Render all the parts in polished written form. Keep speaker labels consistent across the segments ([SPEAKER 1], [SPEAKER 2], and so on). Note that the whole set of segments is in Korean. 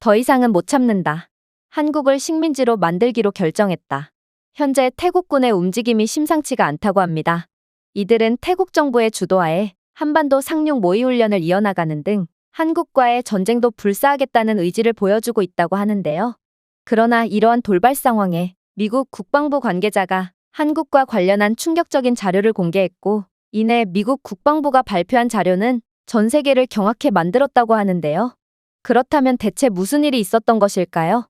[SPEAKER 1] 더 이상은 못 참는다. 한국을 식민지로 만들기로 결정했다. 현재 태국군의 움직임이 심상치가 않다고 합니다. 이들은 태국 정부의 주도하에 한반도 상륙 모의 훈련을 이어나가는 등 한국과의 전쟁도 불사하겠다는 의지를 보여주고 있다고 하는데요. 그러나 이러한 돌발 상황에 미국 국방부 관계자가 한국과 관련한 충격적인 자료를 공개했고, 이내 미국 국방부가 발표한 자료는 전 세계를 경악해 만들었다고 하는데요. 그렇다면 대체 무슨 일이 있었던 것일까요?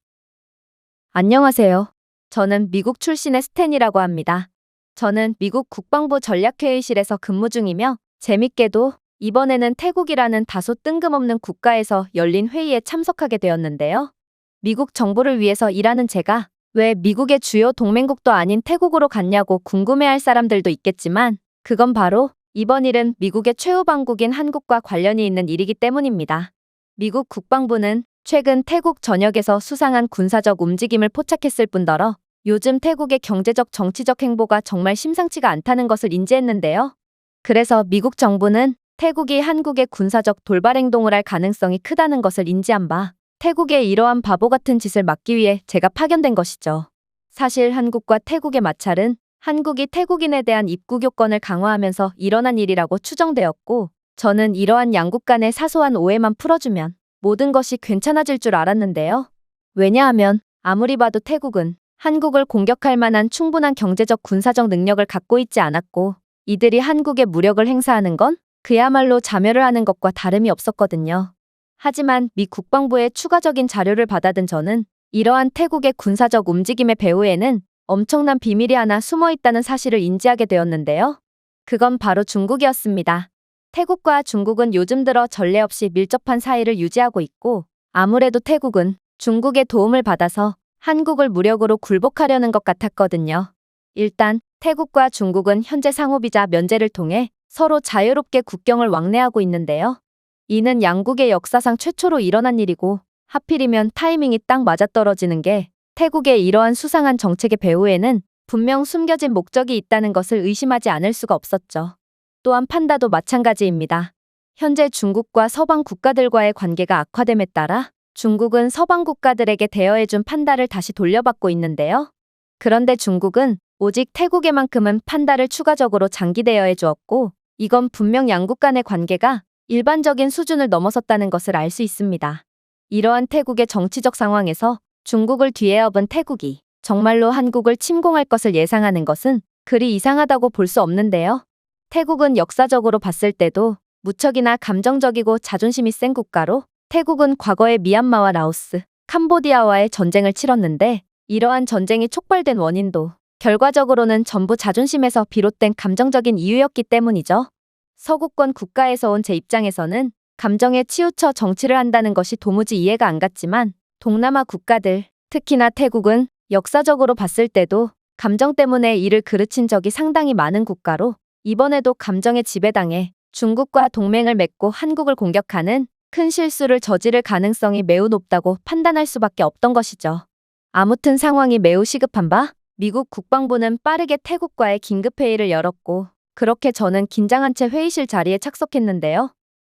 [SPEAKER 1] 안녕하세요. 저는 미국 출신의 스탠이라고 합니다. 저는 미국 국방부 전략회의실에서 근무 중이며 재밌게도 이번에는 태국이라는 다소 뜬금없는 국가에서 열린 회의에 참석하게 되었는데요. 미국 정부를 위해서 일하는 제가 왜 미국의 주요 동맹국도 아닌 태국으로 갔냐고 궁금해할 사람들도 있겠지만 그건 바로 이번 일은 미국의 최후방국인 한국과 관련이 있는 일이기 때문입니다. 미국 국방부는 최근 태국 전역에서 수상한 군사적 움직임을 포착했을 뿐더러 요즘 태국의 경제적 정치적 행보가 정말 심상치가 않다는 것을 인지했는데요. 그래서 미국 정부는 태국이 한국의 군사적 돌발 행동을 할 가능성이 크다는 것을 인지한 바 태국의 이러한 바보 같은 짓을 막기 위해 제가 파견된 것이죠. 사실 한국과 태국의 마찰은 한국이 태국인에 대한 입국 요건을 강화하면서 일어난 일이라고 추정되었고, 저는 이러한 양국 간의 사소한 오해만 풀어주면 모든 것이 괜찮아질 줄 알았는데요. 왜냐하면 아무리 봐도 태국은 한국을 공격할 만한 충분한 경제적 군사적 능력을 갖고 있지 않았고, 이들이 한국에 무력을 행사하는 건 그야말로 자멸을 하는 것과 다름이 없었거든요. 하지만 미 국방부의 추가적인 자료를 받아든 저는 이러한 태국의 군사적 움직임의 배후에는 엄청난 비밀이 하나 숨어 있다는 사실을 인지하게 되었는데요. 그건 바로 중국이었습니다. 태국과 중국은 요즘 들어 전례 없이 밀접한 사이를 유지하고 있고, 아무래도 태국은 중국의 도움을 받아서 한국을 무력으로 굴복하려는 것 같았거든요. 일단 태국과 중국은 현재 상호비자 면제를 통해 서로 자유롭게 국경을 왕래하고 있는데요. 이는 양국의 역사상 최초로 일어난 일이고, 하필이면 타이밍이 딱 맞아떨어지는 게 태국의 이러한 수상한 정책의 배후에는 분명 숨겨진 목적이 있다는 것을 의심하지 않을 수가 없었죠. 또한 판다도 마찬가지입니다. 현재 중국과 서방 국가들과의 관계가 악화됨에 따라 중국은 서방 국가들에게 대여해준 판다를 다시 돌려받고 있는데요. 그런데 중국은 오직 태국에만큼은 판다를 추가적으로 장기 대여해 주었고, 이건 분명 양국 간의 관계가 일반적인 수준을 넘어섰다는 것을 알 수 있습니다. 이러한 태국의 정치적 상황에서 중국을 뒤에 업은 태국이 정말로 한국을 침공할 것을 예상하는 것은 그리 이상하다고 볼 수 없는데요. 태국은 역사적으로 봤을 때도 무척이나 감정적이고 자존심이 센 국가로, 태국은 과거에 미얀마와 라오스, 캄보디아와의 전쟁을 치렀는데 이러한 전쟁이 촉발된 원인도 결과적으로는 전부 자존심에서 비롯된 감정적인 이유였기 때문이죠. 서구권 국가에서 온 제 입장에서는 감정에 치우쳐 정치를 한다는 것이 도무지 이해가 안 갔지만, 동남아 국가들, 특히나 태국은 역사적으로 봤을 때도 감정 때문에 일을 그르친 적이 상당히 많은 국가로, 이번에도 감정에 지배당해 중국과 동맹을 맺고 한국을 공격하는 큰 실수를 저지를 가능성이 매우 높다고 판단할 수밖에 없던 것이죠. 아무튼 상황이 매우 시급한 바 미국 국방부는 빠르게 태국과의 긴급회의를 열었고, 그렇게 저는 긴장한 채 회의실 자리에 착석했는데요.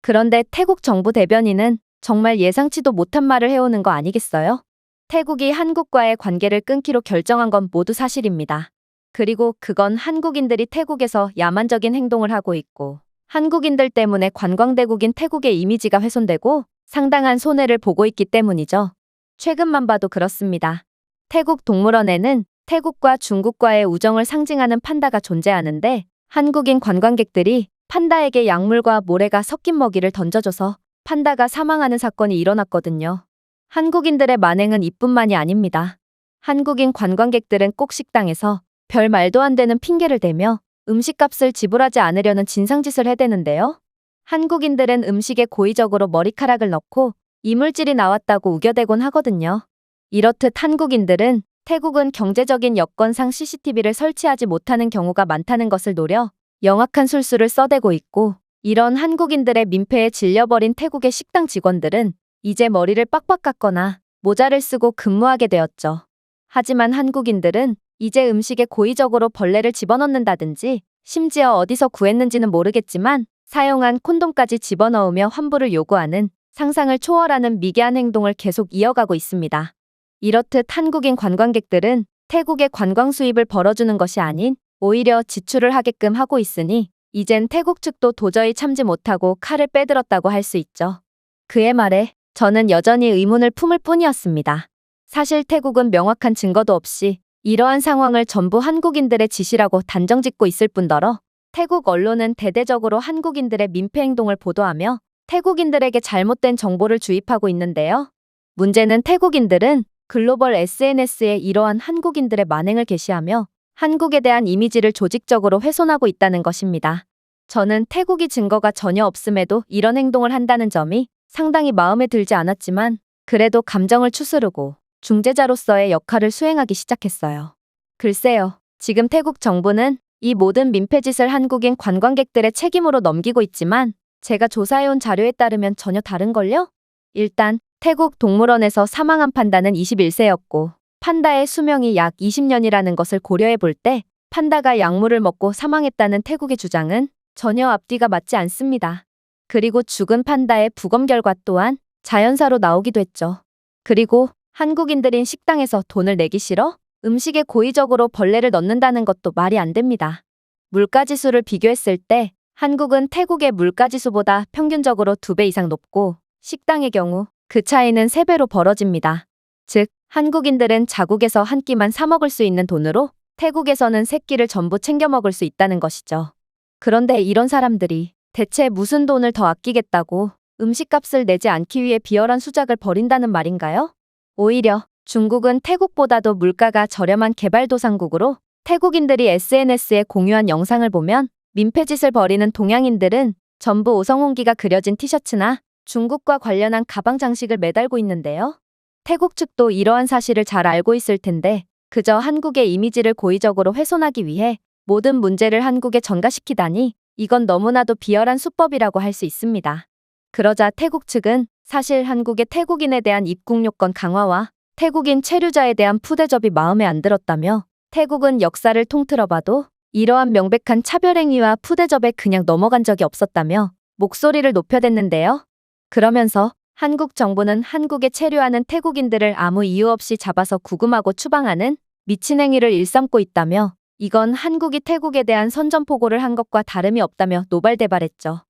[SPEAKER 1] 그런데 태국 정부 대변인은 정말 예상치도 못한 말을 해오는 거 아니겠어요? 태국이 한국과의 관계를 끊기로 결정한 건 모두 사실입니다. 그리고 그건 한국인들이 태국에서 야만적인 행동을 하고 있고, 한국인들 때문에 관광대국인 태국의 이미지가 훼손되고 상당한 손해를 보고 있기 때문이죠. 최근만 봐도 그렇습니다. 태국 동물원에는 태국과 중국과의 우정을 상징하는 판다가 존재하는데, 한국인 관광객들이 판다에게 약물과 모래가 섞인 먹이를 던져줘서 판다가 사망하는 사건이 일어났거든요. 한국인들의 만행은 이뿐만이 아닙니다. 한국인 관광객들은 꼭 식당에서 별 말도 안 되는 핑계를 대며 음식값을 지불하지 않으려는 진상짓을 해대는데요. 한국인들은 음식에 고의적으로 머리카락을 넣고 이물질이 나왔다고 우겨대곤 하거든요. 이렇듯 한국인들은 태국은 경제적인 여건상 CCTV를 설치하지 못하는 경우가 많다는 것을 노려 영악한 술수를 써대고 있고, 이런 한국인들의 민폐에 질려버린 태국의 식당 직원들은 이제 머리를 빡빡 깎거나 모자를 쓰고 근무하게 되었죠. 하지만 한국인들은 이제 음식에 고의적으로 벌레를 집어넣는다든지, 심지어 어디서 구했는지는 모르겠지만 사용한 콘돔까지 집어넣으며 환불을 요구하는 상상을 초월하는 미개한 행동을 계속 이어가고 있습니다. 이렇듯 한국인 관광객들은 태국의 관광 수입을 벌어주는 것이 아닌 오히려 지출을 하게끔 하고 있으니 이젠 태국 측도 도저히 참지 못하고 칼을 빼들었다고 할 수 있죠. 그의 말에 저는 여전히 의문을 품을 뿐이었습니다. 사실 태국은 명확한 증거도 없이 이러한 상황을 전부 한국인들의 지시라고 단정짓고 있을 뿐더러 태국 언론은 대대적으로 한국인들의 민폐 행동을 보도하며 태국인들에게 잘못된 정보를 주입하고 있는데요. 문제는 태국인들은 글로벌 SNS에 이러한 한국인들의 만행을 게시하며 한국에 대한 이미지를 조직적으로 훼손하고 있다는 것입니다. 저는 태국이 증거가 전혀 없음에도 이런 행동을 한다는 점이 상당히 마음에 들지 않았지만 그래도 감정을 추스르고 중재자로서의 역할을 수행하기 시작했어요. 글쎄요, 지금 태국 정부는 이 모든 민폐짓을 한국인 관광객들의 책임으로 넘기고 있지만 제가 조사해온 자료에 따르면 전혀 다른걸요? 일단 태국 동물원에서 사망한 판다는 21세였고 판다의 수명이 약 20년이라는 것을 고려해 볼 때 판다가 약물을 먹고 사망했다는 태국의 주장은 전혀 앞뒤가 맞지 않습니다. 그리고 죽은 판다의 부검 결과 또한 자연사로 나오기도 했죠. 그리고 한국인들인 식당에서 돈을 내기 싫어 음식에 고의적으로 벌레를 넣는다는 것도 말이 안 됩니다. 물가지수를 비교했을 때 한국은 태국의 물가지수보다 평균적으로 2배 이상 높고 식당의 경우 그 차이는 3배로 벌어집니다. 즉, 한국인들은 자국에서 한 끼만 사 먹을 수 있는 돈으로 태국에서는 3끼를 전부 챙겨 먹을 수 있다는 것이죠. 그런데 이런 사람들이 대체 무슨 돈을 더 아끼겠다고 음식값을 내지 않기 위해 비열한 수작을 벌인다는 말인가요? 오히려 중국은 태국보다도 물가가 저렴한 개발도상국으로 태국인들이 SNS에 공유한 영상을 보면 민폐짓을 벌이는 동양인들은 전부 오성홍기가 그려진 티셔츠나 중국과 관련한 가방 장식을 매달고 있는데요. 태국 측도 이러한 사실을 잘 알고 있을 텐데 그저 한국의 이미지를 고의적으로 훼손하기 위해 모든 문제를 한국에 전가시키다니 이건 너무나도 비열한 수법이라고 할 수 있습니다. 그러자 태국 측은 사실 한국의 태국인에 대한 입국 요건 강화와 태국인 체류자에 대한 푸대접이 마음에 안 들었다며 태국은 역사를 통틀어봐도 이러한 명백한 차별행위와 푸대접에 그냥 넘어간 적이 없었다며 목소리를 높여댔는데요. 그러면서 한국 정부는 한국에 체류하는 태국인들을 아무 이유 없이 잡아서 구금하고 추방하는 미친 행위를 일삼고 있다며 이건 한국이 태국에 대한 선전포고를 한 것과 다름이 없다며 노발대발했죠.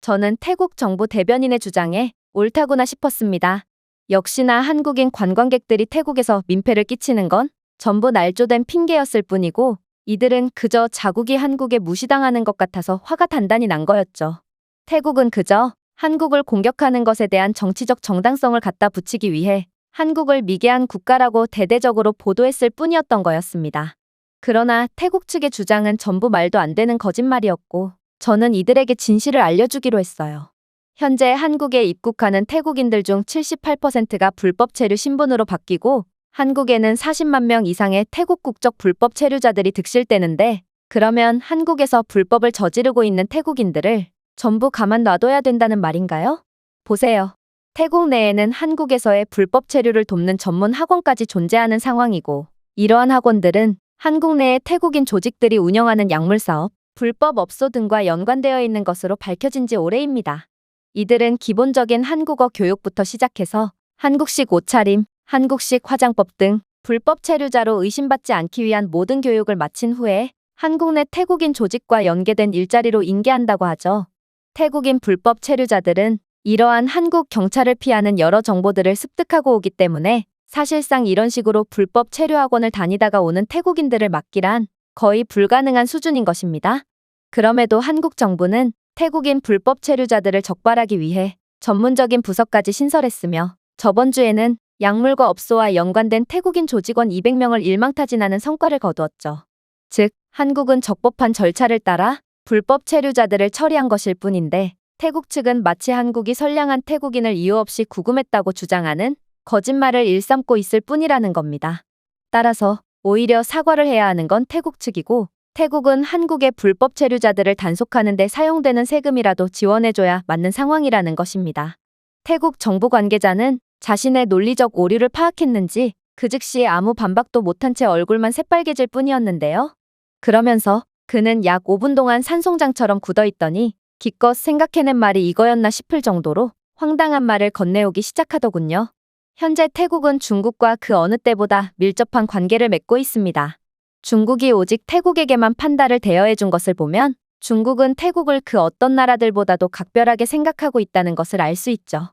[SPEAKER 1] 저는 태국 정부 대변인의 주장에 옳다구나 싶었습니다. 역시나 한국인 관광객들이 태국에서 민폐를 끼치는 건 전부 날조된 핑계였을 뿐이고 이들은 그저 자국이 한국에 무시당하는 것 같아서 화가 단단히 난 거였죠. 태국은 그저 한국을 공격하는 것에 대한 정치적 정당성을 갖다 붙이기 위해 한국을 미개한 국가라고 대대적으로 보도했을 뿐이었던 거였습니다. 그러나 태국 측의 주장은 전부 말도 안 되는 거짓말이었고 저는 이들에게 진실을 알려주기로 했어요. 현재 한국에 입국하는 태국인들 중 78%가 불법 체류 신분으로 바뀌고 한국에는 40만 명 이상의 태국 국적 불법 체류자들이 득실되는데 그러면 한국에서 불법을 저지르고 있는 태국인들을 전부 가만 놔둬야 된다는 말인가요? 보세요. 태국 내에는 한국에서의 불법 체류를 돕는 전문 학원까지 존재하는 상황이고 이러한 학원들은 한국 내의 태국인 조직들이 운영하는 약물 사업, 불법 업소 등과 연관되어 있는 것으로 밝혀진 지 오래입니다. 이들은 기본적인 한국어 교육부터 시작해서 한국식 옷차림, 한국식 화장법 등 불법 체류자로 의심받지 않기 위한 모든 교육을 마친 후에 한국 내 태국인 조직과 연계된 일자리로 인계한다고 하죠. 태국인 불법 체류자들은 이러한 한국 경찰을 피하는 여러 정보들을 습득하고 오기 때문에 사실상 이런 식으로 불법 체류 학원을 다니다가 오는 태국인들을 막기란 거의 불가능한 수준인 것입니다. 그럼에도 한국 정부는 태국인 불법 체류자들을 적발하기 위해 전문적인 부서까지 신설했으며 저번 주에는 약물과 업소와 연관된 태국인 조직원 200명을 일망타진하는 성과를 거두었죠. 즉, 한국은 적법한 절차를 따라 불법 체류자들을 처리한 것일 뿐인데 태국 측은 마치 한국이 선량한 태국인을 이유 없이 구금했다고 주장하는 거짓말을 일삼고 있을 뿐이라는 겁니다. 따라서 오히려 사과를 해야 하는 건 태국 측이고 태국은 한국의 불법 체류자들을 단속하는 데 사용되는 세금이라도 지원해줘야 맞는 상황이라는 것입니다. 태국 정부 관계자는 자신의 논리적 오류를 파악했는지 그 즉시 아무 반박도 못한 채 얼굴만 새빨개질 뿐이었는데요. 그러면서 그는 약 5분 동안 산송장처럼 굳어있더니 기껏 생각해낸 말이 이거였나 싶을 정도로 황당한 말을 건네오기 시작하더군요. 현재 태국은 중국과 그 어느 때보다 밀접한 관계를 맺고 있습니다. 중국이 오직 태국에게만 판다를 대여해준 것을 보면 중국은 태국을 그 어떤 나라들보다도 각별하게 생각하고 있다는 것을 알 수 있죠.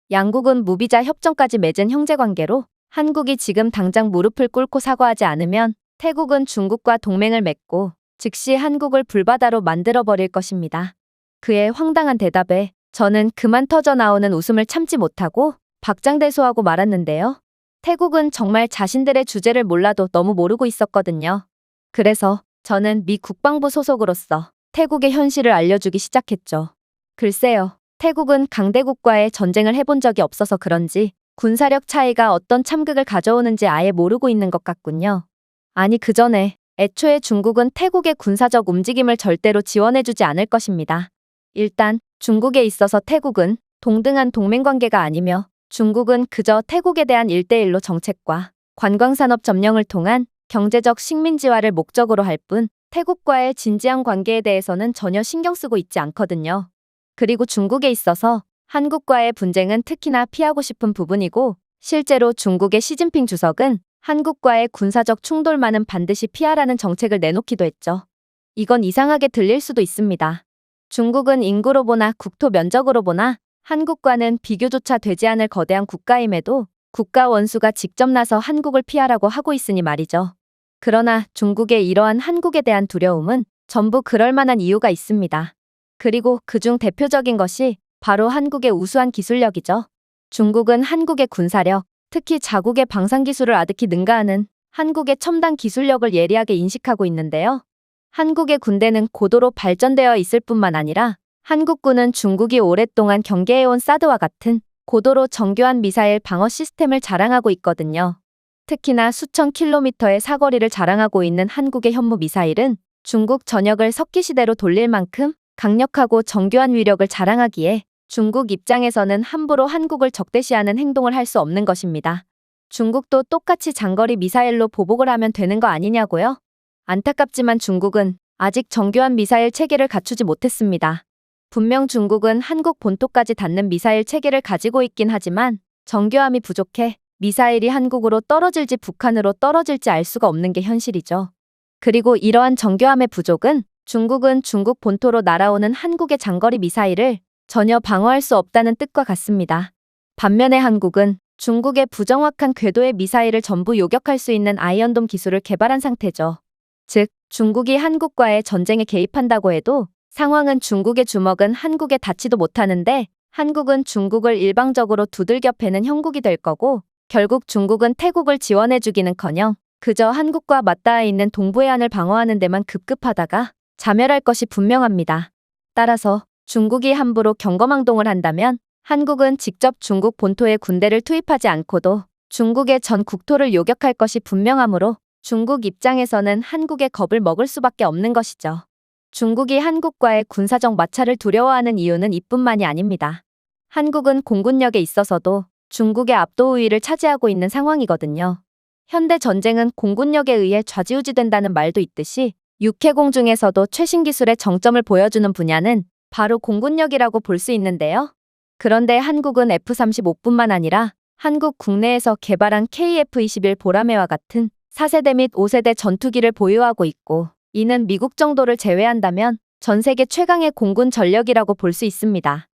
[SPEAKER 1] 양국은 무비자 협정까지 맺은 형제관계로 한국이 지금 당장 무릎을 꿇고 사과하지 않으면 태국은 중국과 동맹을 맺고 즉시 한국을 불바다로 만들어버릴 것입니다. 그의 황당한 대답에 저는 그만 터져 나오는 웃음을 참지 못하고 박장대소하고 말았는데요. 태국은 정말 자신들의 주제를 몰라도 너무 모르고 있었거든요. 그래서 저는 미 국방부 소속으로서 태국의 현실을 알려주기 시작했죠. 글쎄요, 태국은 강대국과의 전쟁을 해본 적이 없어서 그런지 군사력 차이가 어떤 참극을 가져오는지 아예 모르고 있는 것 같군요. 아니 그 전에 애초에 중국은 태국의 군사적 움직임을 절대로 지원해주지 않을 것입니다. 일단 중국에 있어서 태국은 동등한 동맹관계가 아니며 중국은 그저 태국에 대한 1대1로 정책과 관광산업 점령을 통한 경제적 식민지화를 목적으로 할 뿐 태국과의 진지한 관계에 대해서는 전혀 신경 쓰고 있지 않거든요. 그리고 중국에 있어서 한국과의 분쟁은 특히나 피하고 싶은 부분이고 실제로 중국의 시진핑 주석은 한국과의 군사적 충돌만은 반드시 피하라는 정책을 내놓기도 했죠. 이건 이상하게 들릴 수도 있습니다. 중국은 인구로 보나 국토 면적으로 보나 한국과는 비교조차 되지 않을 거대한 국가임에도 국가 원수가 직접 나서 한국을 피하라고 하고 있으니 말이죠. 그러나 중국의 이러한 한국에 대한 두려움은 전부 그럴 만한 이유가 있습니다. 그리고 그중 대표적인 것이 바로 한국의 우수한 기술력이죠. 중국은 한국의 군사력, 특히 자국의 방산기술을 아득히 능가하는 한국의 첨단 기술력을 예리하게 인식하고 있는데요. 한국의 군대는 고도로 발전되어 있을 뿐만 아니라 한국군은 중국이 오랫동안 경계해온 사드와 같은 고도로 정교한 미사일 방어 시스템을 자랑하고 있거든요. 특히나 수천 킬로미터의 사거리를 자랑하고 있는 한국의 현무 미사일은 중국 전역을 석기시대로 돌릴 만큼 강력하고 정교한 위력을 자랑하기에 중국 입장에서는 함부로 한국을 적대시하는 행동을 할 수 없는 것입니다. 중국도 똑같이 장거리 미사일로 보복을 하면 되는 거 아니냐고요? 안타깝지만 중국은 아직 정교한 미사일 체계를 갖추지 못했습니다. 분명 중국은 한국 본토까지 닿는 미사일 체계를 가지고 있긴 하지만 정교함이 부족해 미사일이 한국으로 떨어질지 북한으로 떨어질지 알 수가 없는 게 현실이죠. 그리고 이러한 정교함의 부족은 중국은 중국 본토로 날아오는 한국의 장거리 미사일을 전혀 방어할 수 없다는 뜻과 같습니다. 반면에 한국은 중국의 부정확한 궤도의 미사일을 전부 요격할 수 있는 아이언돔 기술을 개발한 상태죠. 즉, 중국이 한국과의 전쟁에 개입한다고 해도 상황은 중국의 주먹은 한국에 닿지도 못하는데 한국은 중국을 일방적으로 두들겨 패는 형국이 될 거고 결국 중국은 태국을 지원해주기는커녕 그저 한국과 맞닿아 있는 동부해안을 방어하는 데만 급급하다가 자멸할 것이 분명합니다. 따라서 중국이 함부로 경거망동을 한다면 한국은 직접 중국 본토에 군대를 투입하지 않고도 중국의 전 국토를 요격할 것이 분명하므로 중국 입장에서는 한국의 겁을 먹을 수밖에 없는 것이죠. 중국이 한국과의 군사적 마찰을 두려워하는 이유는 이뿐만이 아닙니다. 한국은 공군력에 있어서도 중국의 압도 우위를 차지하고 있는 상황이거든요. 현대 전쟁은 공군력에 의해 좌지우지된다는 말도 있듯이 육해공 중에서도 최신 기술의 정점을 보여주는 분야는 바로 공군력이라고 볼 수 있는데요. 그런데 한국은 F-35뿐만 아니라 한국 국내에서 개발한 KF-21 보라매와 같은 4세대 및 5세대 전투기를 보유하고 있고 이는 미국 정도를 제외한다면 전 세계 최강의 공군 전력이라고 볼 수 있습니다.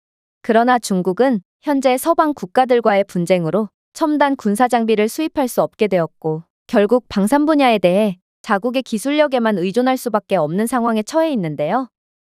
[SPEAKER 1] 그러나 중국은 현재 서방 국가들과의 분쟁으로 첨단 군사 장비를 수입할 수 없게 되었고 결국 방산 분야에 대해 자국의 기술력에만 의존할 수밖에 없는 상황에 처해 있는데요.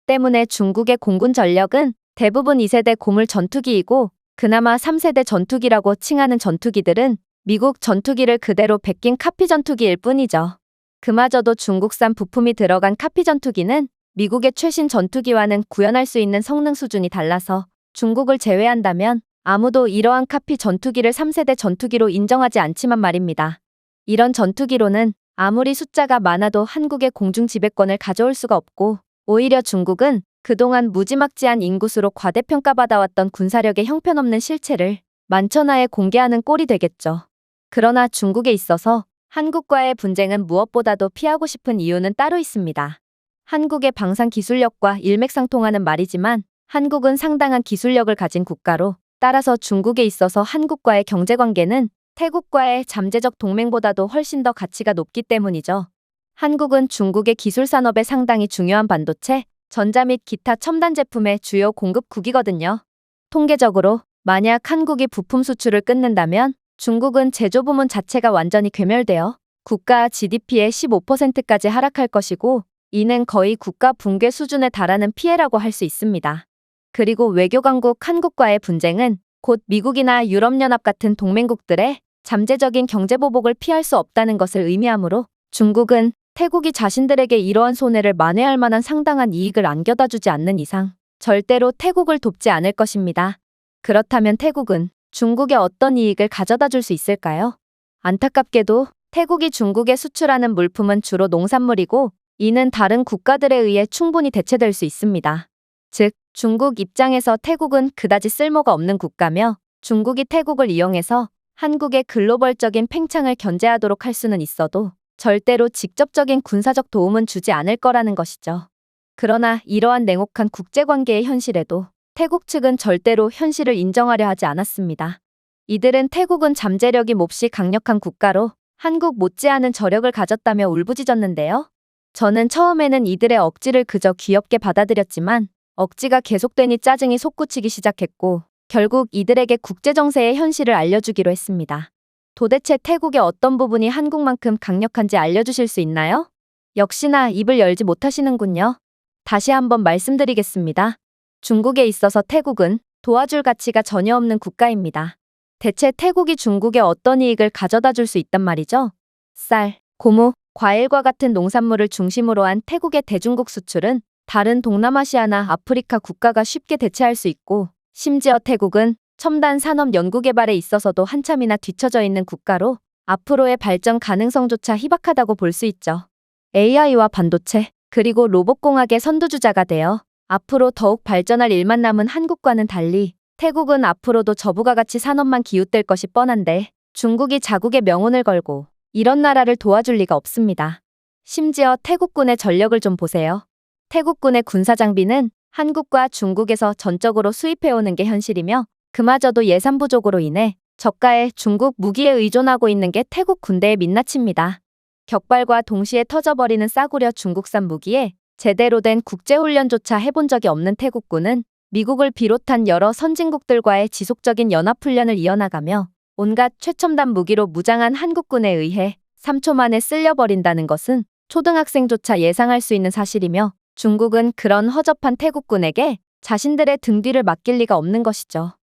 [SPEAKER 1] 때문에 중국의 공군 전력은 대부분 2세대 고물 전투기이고 그나마 3세대 전투기라고 칭하는 전투기들은 미국 전투기를 그대로 베낀 카피 전투기일 뿐이죠. 그마저도 중국산 부품이 들어간 카피 전투기는 미국의 최신 전투기와는 구현할 수 있는 성능 수준이 달라서 중국을 제외한다면 아무도 이러한 카피 전투기를 3세대 전투기로 인정하지 않지만 말입니다. 이런 전투기로는 아무리 숫자가 많아도 한국의 공중 지배권을 가져올 수가 없고 오히려 중국은 그동안 무지막지한 인구수로 과대평가받아왔던 군사력의 형편없는 실체를 만천하에 공개하는 꼴이 되겠죠. 그러나 중국에 있어서 한국과의 분쟁은 무엇보다도 피하고 싶은 이유는 따로 있습니다. 한국의 방산 기술력과 일맥상통하는 말이지만 한국은 상당한 기술력을 가진 국가로 따라서 중국에 있어서 한국과의 경제관계는 태국과의 잠재적 동맹보다도 훨씬 더 가치가 높기 때문이죠. 한국은 중국의 기술 산업에 상당히 중요한 반도체, 전자 및 기타 첨단 제품의 주요 공급국이거든요. 통계적으로 만약 한국이 부품 수출을 끊는다면 중국은 제조 부문 자체가 완전히 괴멸되어 국가 GDP의 15%까지 하락할 것이고, 이는 거의 국가 붕괴 수준에 달하는 피해라고 할 수 있습니다. 그리고 외교 강국 한국과의 분쟁은 곧 미국이나 유럽연합 같은 동맹국들의 잠재적인 경제 보복을 피할 수 없다는 것을 의미하므로 중국은 태국이 자신들에게 이러한 손해를 만회할 만한 상당한 이익을 안겨다 주지 않는 이상 절대로 태국을 돕지 않을 것입니다. 그렇다면 태국은 중국에 어떤 이익을 가져다 줄 수 있을까요? 안타깝게도 태국이 중국에 수출하는 물품은 주로 농산물이고, 이는 다른 국가들에 의해 충분히 대체될 수 있습니다. 즉, 중국 입장에서 태국은 그다지 쓸모가 없는 국가며 중국이 태국을 이용해서 한국의 글로벌적인 팽창을 견제하도록 할 수는 있어도 절대로 직접적인 군사적 도움은 주지 않을 거라는 것이죠. 그러나 이러한 냉혹한 국제관계의 현실에도 태국 측은 절대로 현실을 인정하려 하지 않았습니다. 이들은 태국은 잠재력이 몹시 강력한 국가로 한국 못지않은 저력을 가졌다며 울부짖었는데요. 저는 처음에는 이들의 억지를 그저 귀엽게 받아들였지만 억지가 계속되니 짜증이 솟구치기 시작했고, 결국 이들에게 국제정세의 현실을 알려주기로 했습니다. 도대체 태국의 어떤 부분이 한국만큼 강력한지 알려주실 수 있나요? 역시나 입을 열지 못하시는군요. 다시 한번 말씀드리겠습니다. 중국에 있어서 태국은 도와줄 가치가 전혀 없는 국가입니다. 대체 태국이 중국에 어떤 이익을 가져다 줄 수 있단 말이죠? 쌀, 고무, 과일과 같은 농산물을 중심으로 한 태국의 대중국 수출은 다른 동남아시아나 아프리카 국가가 쉽게 대체할 수 있고, 심지어 태국은 첨단 산업 연구 개발에 있어서도 한참이나 뒤처져 있는 국가로 앞으로의 발전 가능성조차 희박하다고 볼 수 있죠. AI와 반도체, 그리고 로봇공학의 선두주자가 되어 앞으로 더욱 발전할 일만 남은 한국과는 달리 태국은 앞으로도 저부가 가치 산업만 기웃될 것이 뻔한데, 중국이 자국의 명운을 걸고 이런 나라를 도와줄 리가 없습니다. 심지어 태국군의 전력을 좀 보세요. 태국군의 군사장비는 한국과 중국에서 전적으로 수입해오는 게 현실이며, 그마저도 예산 부족으로 인해 저가의 중국 무기에 의존하고 있는 게 태국 군대의 민낯입니다. 격발과 동시에 터져버리는 싸구려 중국산 무기에 제대로 된 국제훈련조차 해본 적이 없는 태국군은 미국을 비롯한 여러 선진국들과의 지속적인 연합훈련을 이어나가며 온갖 최첨단 무기로 무장한 한국군에 의해 3초 만에 쓸려버린다는 것은 초등학생조차 예상할 수 있는 사실이며, 중국은 그런 허접한 태국군에게 자신들의 등 뒤를 맡길 리가 없는 것이죠.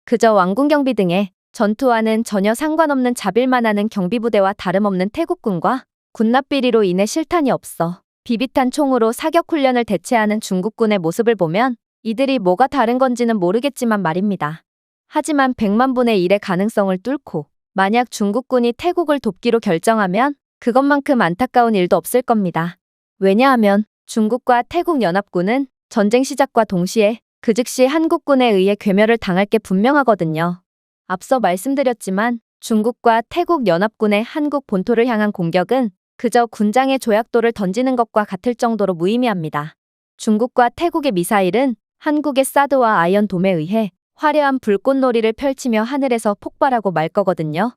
[SPEAKER 1] 그저 왕궁경비 등의 전투와는 전혀 상관없는 자빌만 하는 경비부대와 다름없는 태국군과 군납비리로 인해 실탄이 없어 비비탄 총으로 사격훈련을 대체하는 중국군의 모습을 보면 이들이 뭐가 다른 건지는 모르겠지만 말입니다. 하지만 100만 분의 1의 가능성을 뚫고 만약 중국군이 태국을 돕기로 결정하면 그것만큼 안타까운 일도 없을 겁니다. 왜냐하면 중국과 태국 연합군은 전쟁 시작과 동시에 그 즉시 한국군에 의해 괴멸을 당할 게 분명하거든요. 앞서 말씀드렸지만 중국과 태국 연합군의 한국 본토를 향한 공격은 그저 군장의 조약돌을 던지는 것과 같을 정도로 무의미합니다. 중국과 태국의 미사일은 한국의 사드와 아이언돔에 의해 화려한 불꽃놀이를 펼치며 하늘에서 폭발하고 말 거거든요.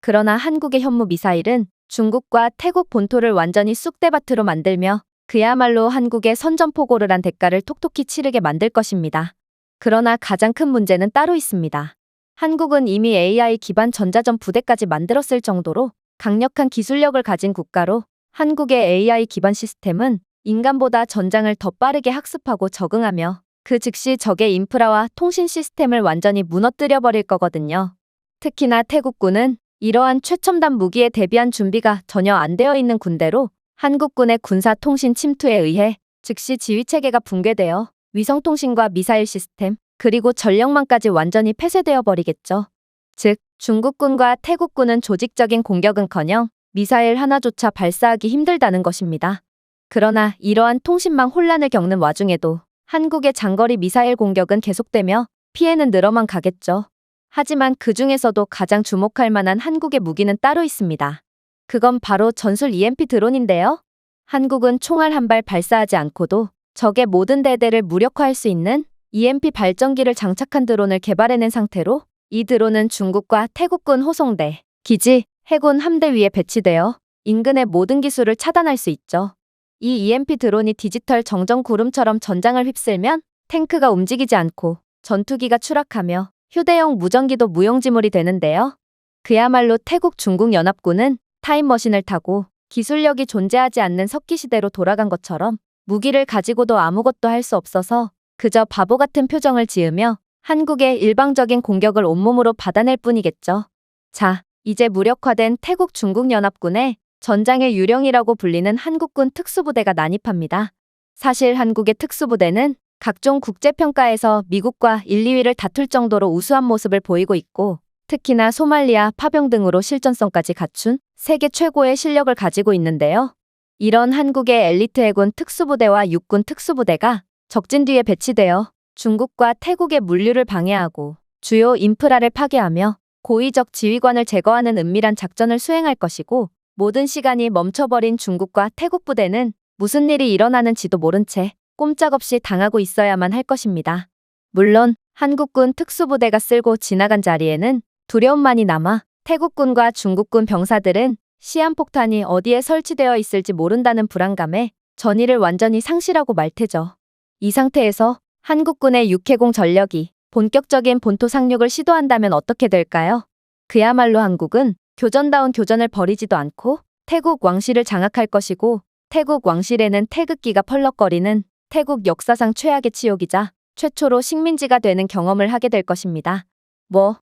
[SPEAKER 1] 그러나 한국의 현무 미사일은 중국과 태국 본토를 완전히 쑥대밭으로 만들며 그야말로 한국의 선전포고를 한 대가를 톡톡히 치르게 만들 것입니다. 그러나 가장 큰 문제는 따로 있습니다. 한국은 이미 AI 기반 전자전 부대까지 만들었을 정도로 강력한 기술력을 가진 국가로 한국의 AI 기반 시스템은 인간보다 전장을 더 빠르게 학습하고 적응하며 그 즉시 적의 인프라와 통신 시스템을 완전히 무너뜨려 버릴 거거든요. 특히나 태국군은 이러한 최첨단 무기에 대비한 준비가 전혀 안 되어 있는 군대로 한국군의 군사-통신 침투에 의해 즉시 지휘체계가 붕괴되어 위성통신과 미사일 시스템, 그리고 전력망까지 완전히 폐쇄되어 버리겠죠. 즉, 중국군과 태국군은 조직적인 공격은커녕 미사일 하나조차 발사하기 힘들다는 것입니다. 그러나 이러한 통신망 혼란을 겪는 와중에도 한국의 장거리 미사일 공격은 계속되며 피해는 늘어만 가겠죠. 하지만 그 중에서도 가장 주목할 만한 한국의 무기는 따로 있습니다. 그건 바로 전술 EMP 드론인데요. 한국은 총알 한 발 발사하지 않고도 적의 모든 대대를 무력화할 수 있는 EMP 발전기를 장착한 드론을 개발해낸 상태로 이 드론은 중국과 태국군 호송대, 기지, 해군 함대 위에 배치되어 인근의 모든 기술을 차단할 수 있죠. 이 EMP 드론이 디지털 정전 구름처럼 전장을 휩쓸면 탱크가 움직이지 않고 전투기가 추락하며 휴대용 무전기도 무용지물이 되는데요. 그야말로 태국 중국 연합군은 타임머신을 타고 기술력이 존재하지 않는 석기시대로 돌아간 것처럼 무기를 가지고도 아무것도 할 수 없어서 그저 바보 같은 표정을 지으며 한국의 일방적인 공격을 온몸으로 받아낼 뿐이겠죠. 자, 이제 무력화된 태국 중국 연합군의 전장의 유령이라고 불리는 한국군 특수부대가 난입합니다. 사실 한국의 특수부대는 각종 국제평가에서 미국과 1, 2위를 다툴 정도로 우수한 모습을 보이고 있고 특히나 소말리아, 파병 등으로 실전성까지 갖춘 세계 최고의 실력을 가지고 있는데요. 이런 한국의 엘리트 해군 특수부대와 육군 특수부대가 적진 뒤에 배치되어 중국과 태국의 물류를 방해하고 주요 인프라를 파괴하며 고의적 지휘관을 제거하는 은밀한 작전을 수행할 것이고 모든 시간이 멈춰버린 중국과 태국 부대는 무슨 일이 일어나는지도 모른 채 꼼짝없이 당하고 있어야만 할 것입니다. 물론 한국군 특수부대가 쓸고 지나간 자리에는 두려움만이 남아 태국군과 중국군 병사들은 시한폭탄이 어디에 설치되어 있을지 모른다는 불안감에 전의를 완전히 상실하고 말 테죠. 이 상태에서 한국군의 육해공 전력이 본격적인 본토 상륙을 시도한다면 어떻게 될까요? 그야말로 한국은 교전다운 교전을 벌이지도 않고 태국 왕실을 장악할 것이고 태국 왕실에는 태극기가 펄럭거리는 태국 역사상 최악의 치욕이자 최초로 식민지가 되는 경험을 하게 될 것입니다.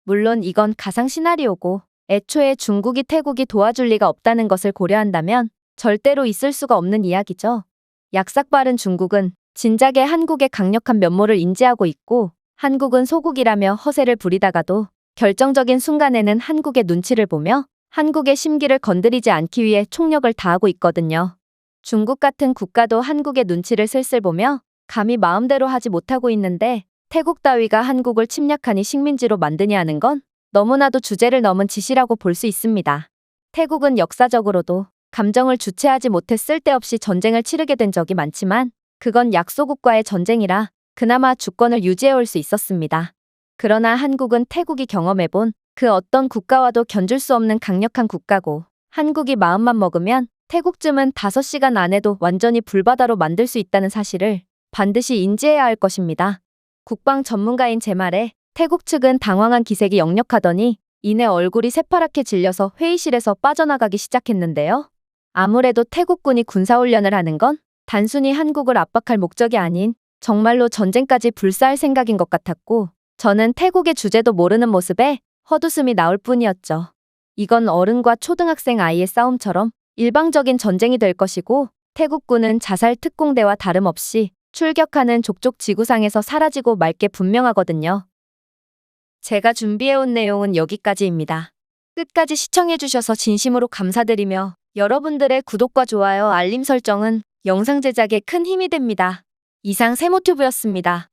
[SPEAKER 1] 물론 이건 가상 시나리오고 애초에 중국이 태국이 도와줄 리가 없다는 것을 고려한다면 절대로 있을 수가 없는 이야기죠. 약삭빠른 중국은 진작에 한국의 강력한 면모를 인지하고 있고 한국은 소국이라며 허세를 부리다가도 결정적인 순간에는 한국의 눈치를 보며 한국의 심기를 건드리지 않기 위해 총력을 다하고 있거든요. 중국 같은 국가도 한국의 눈치를 슬슬 보며 감히 마음대로 하지 못하고 있는데 태국 따위가 한국을 침략하니 식민지로 만드냐 하는 건 너무나도 주제를 넘은 짓이라고 볼 수 있습니다. 태국은 역사적으로도 감정을 주체하지 못해 쓸데없이 전쟁을 치르게 된 적이 많지만 그건 약소국과의 전쟁이라 그나마 주권을 유지해올 수 있었습니다. 그러나 한국은 태국이 경험해본 그 어떤 국가와도 견줄 수 없는 강력한 국가고 한국이 마음만 먹으면 태국쯤은 5시간 안에도 완전히 불바다로 만들 수 있다는 사실을 반드시 인지해야 할 것입니다. 국방 전문가인 제 말에 태국 측은 당황한 기색이 역력하더니 이내 얼굴이 새파랗게 질려서 회의실에서 빠져나가기 시작했는데요. 아무래도 태국군이 군사훈련을 하는 건 단순히 한국을 압박할 목적이 아닌 정말로 전쟁까지 불사할 생각인 것 같았고 저는 태국의 주제도 모르는 모습에 헛웃음이 나올 뿐이었죠. 이건 어른과 초등학생 아이의 싸움처럼 일방적인 전쟁이 될 것이고 태국군은 자살 특공대와 다름없이 출격하는 족족 지구상에서 사라지고 말 게 분명하거든요. 제가 준비해온 내용은 여기까지입니다. 끝까지 시청해주셔서 진심으로 감사드리며 여러분들의 구독과 좋아요, 알림 설정은 영상 제작에 큰 힘이 됩니다. 이상 세모튜브였습니다.